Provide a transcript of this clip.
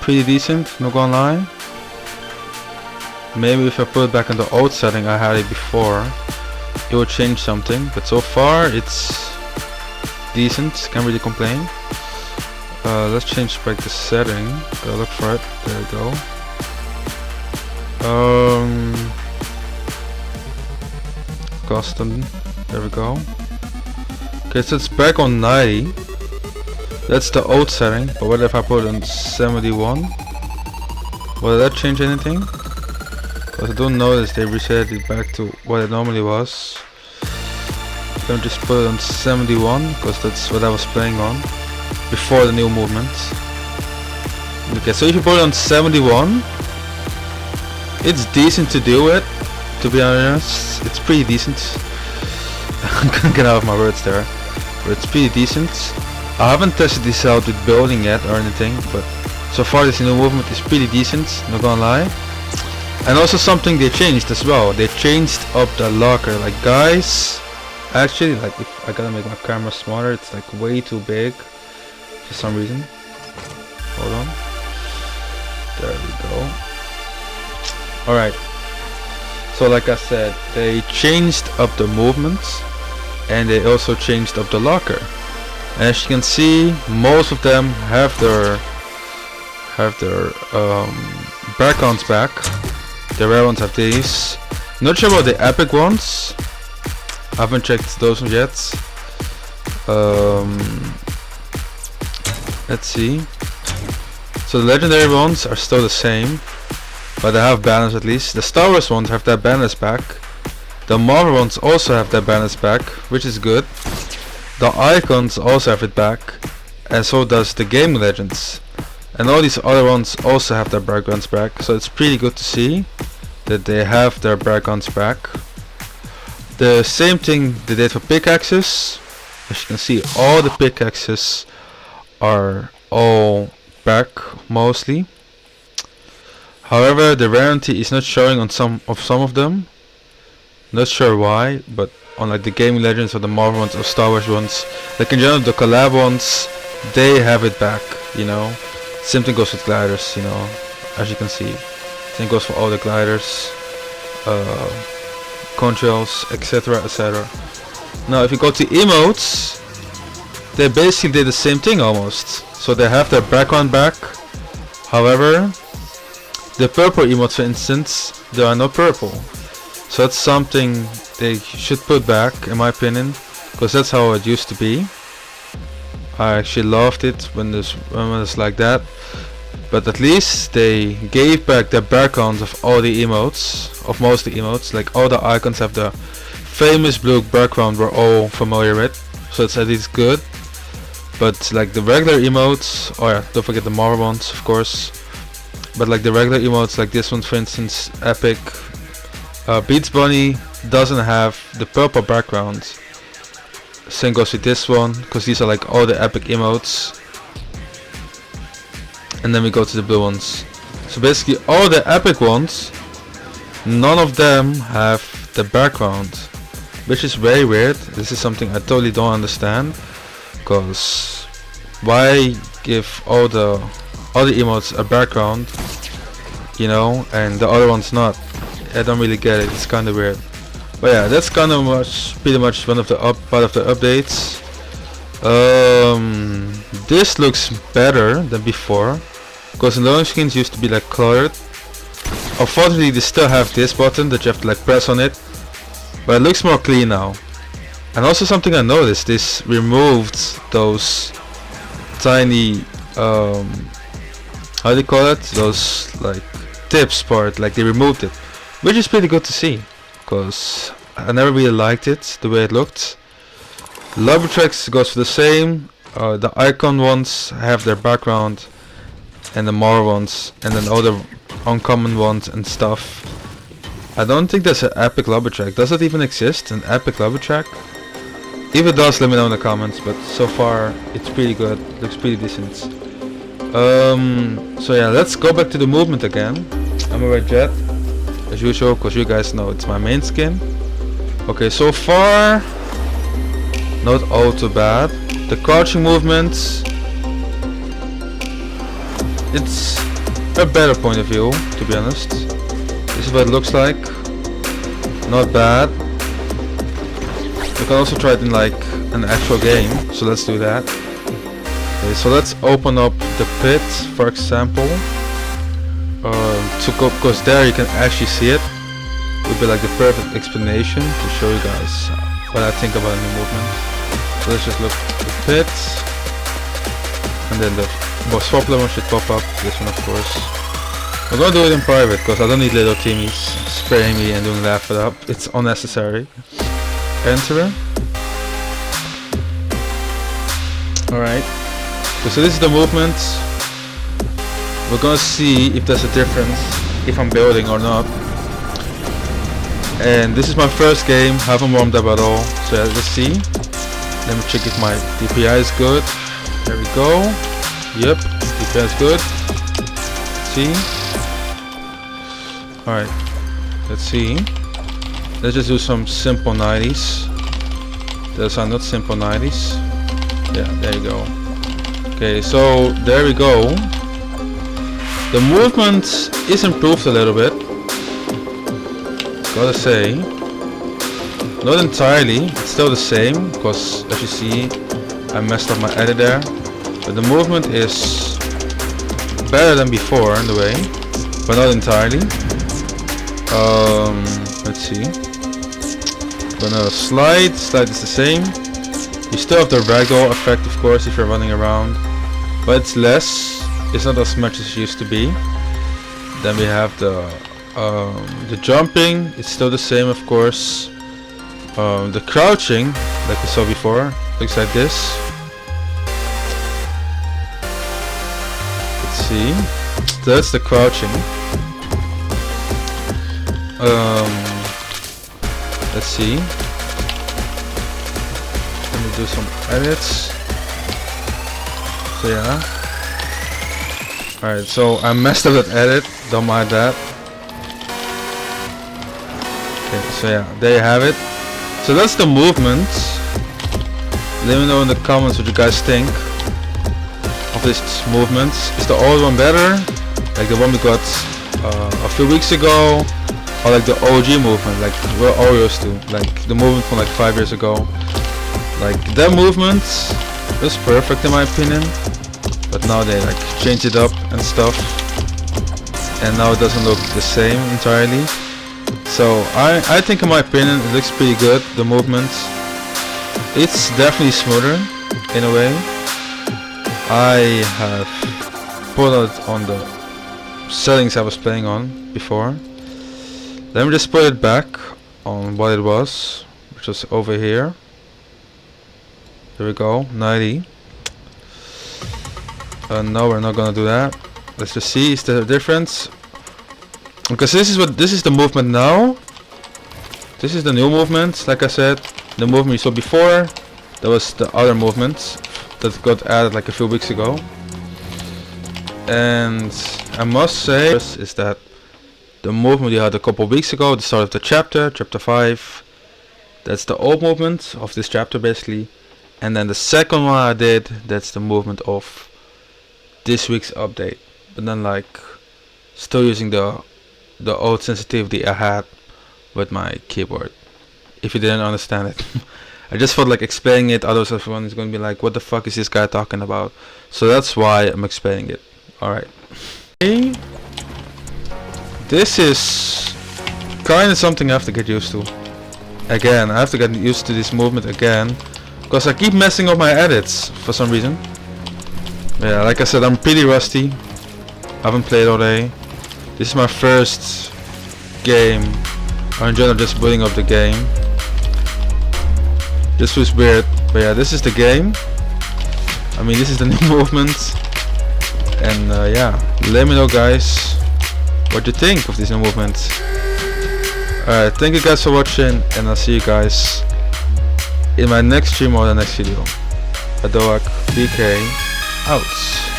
pretty decent, not gonna lie. Maybe if I put it back in the old setting I had it before, it would change something, but so far it's decent, can't really complain. Let's change back the setting, go look for it, there we go. Custom, there we go. Okay, so it's back on 90. That's the old setting, but what if I put it on 71? Will that change anything? Because I don't notice they reset it back to what it normally was. Let me just put it on 71, because that's what I was playing on before the new movement. Okay, so if you put it on 71, it's decent to deal with, to be honest. It's pretty decent. I'm gonna get out of my words there, but it's pretty decent. I haven't tested this out with building yet or anything, but so far this new movement is pretty decent, not gonna lie. And also something they changed as well, they changed up the locker. Like guys, actually, like if I gotta make my camera smaller, it's like way too big for some reason. Hold on, there we go. Alright, so like I said, they changed up the movements and they also changed up the locker. And as you can see, most of them have their backgrounds back. The rare ones have these. Not sure about the epic ones. I haven't checked those ones yet. Let's see. So the legendary ones are still the same, but they have banners at least. The Star Wars ones have their banners back. The Marvel ones also have their banners back, which is good. The icons also have it back, and so does the Game Legends. And all these other ones also have their backgrounds back, so it's pretty good to see that they have their backgrounds back. The same thing they did for pickaxes. As you can see, all the pickaxes are all back mostly. However, the rarity is not showing on some of them. Not sure why, but on like the Gaming Legends or the Marvel ones or Star Wars ones, like in general the collab ones, they have it back, you know. Same thing goes with gliders, you know, as you can see. Same goes for all the gliders, contrails, etc, etc. Now if you go to emotes, they basically did the same thing almost. So they have their background back. However, the purple emotes, for instance, they are not purple. So that's something they should put back, in my opinion, because that's how it used to be. I actually loved it when it's like that. But at least they gave back the backgrounds of all the emotes, of most of the emotes. Like all the icons have the famous blue background we're all familiar with, so it's at least good. But like the regular emotes, oh yeah, don't forget the Marvel ones, of course. But like the regular emotes, like this one for instance, Epic, Beats Bunny doesn't have the purple background. Same goes with this one, because these are like all the epic emotes. And then we go to the blue ones. So basically all the epic ones, none of them have the background, which is very weird. This is something I totally don't understand, because why give all the emotes a background, you know, and the other ones not? I don't really get it. It's kind of weird. But yeah, that's kind of pretty much one of the part of the updates. This looks better than before, because the loading screens used to be like cluttered. Unfortunately, they still have this button that you have to like press on it, but it looks more clean now. And also something I noticed, this removed those tiny how do you call it? Those like tips part, like they removed it, which is pretty good to see, because I never really liked it the way it looked. Lobby tracks goes for the same. The icon ones have their background, and the more ones, and then all the uncommon ones and stuff. I don't think there's an epic lobby track. Does it even exist, an epic lobby track? If it does, let me know in the comments, but so far it's pretty good, looks pretty decent. So yeah, let's go back to the movement again. I'm a red jet, as usual, because you guys know it's my main skin. Okay, so far not all too bad. The crouching movements, it's a better point of view, to be honest. This is what it looks like. Not bad. You can also try it in like an actual game, so let's do that. Okay, so let's open up the pit, for example. To go, because there you can actually see it. Would be like the perfect explanation to show you guys what I think about a new movement. So let's just look at the pit, and then the swap lemon should pop up. This one, of course. I'm gonna do it in private because I don't need little teamies spraying me and doing laugh it up. It's unnecessary. Enter. Alright. So this is the movement. We're gonna see if there's a difference if I'm building or not. And this is my first game, haven't warmed up at all. So let's see. Let me check if my DPI is good. There we go. Yep, DPI is good. See? Alright, let's see. Let's just do some simple 90s. Those are not simple 90s. Yeah, there you go. Okay, so there we go. The movement is improved a little bit. Gotta say. Not entirely, it's still the same, because as you see, I messed up my edit there. But the movement is better than before in the way, but not entirely. Let's see. Gonna slide is the same. You still have the ragdoll effect, of course, if you're running around, but it's less. It's not as much as it used to be. Then we have the jumping. It's still the same, of course. The crouching, like we saw before, looks like this. Let's see. That's the crouching. Let's see. Let me do some edits. So yeah. Alright, so I messed up that edit. Don't mind that. Okay, so yeah, there you have it. So that's the movement. Let me know in the comments what you guys think of this movement. Is the old one better? Like the one we got a few weeks ago? Or like the OG movement, like we're all used to, like the movement from like 5 years ago. Like that movement was perfect in my opinion, but now they like change it up and stuff, and now it doesn't look the same entirely. So I think in my opinion it looks pretty good, the movement. It's definitely smoother in a way. I have put it on the settings I was playing on before. Let me just put it back on what it was, which was over here. There we go, 90. No, we're not gonna do that. Let's just see, is there a difference? Because this is the movement now. This is the new movement, like I said. The movement you saw before, that was the other movement that got added like a few weeks ago. And I must say is that the movement you had a couple weeks ago, the start of the chapter 5, that's the old movement of this chapter basically. And then the second one I did, that's the movement of this week's update. But then like still using the old sensitivity I had with my keyboard. If you didn't understand it. I just felt like explaining it, otherwise everyone is going to be like, what the fuck is this guy talking about? So that's why I'm explaining it. Alright. Okay. This is kind of something I have to get used to. Again, I have to get used to this movement again, because I keep messing up my edits for some reason. Yeah, like I said, I'm pretty rusty. I haven't played all day. This is my first game, or in general just building up the game. This was weird, but yeah, this is the game. I mean, this is the new movement. And yeah, let me know guys what you think of this new movement. Alright, thank you guys for watching, and I'll see you guys in my next stream or the next video. Adoak BK out.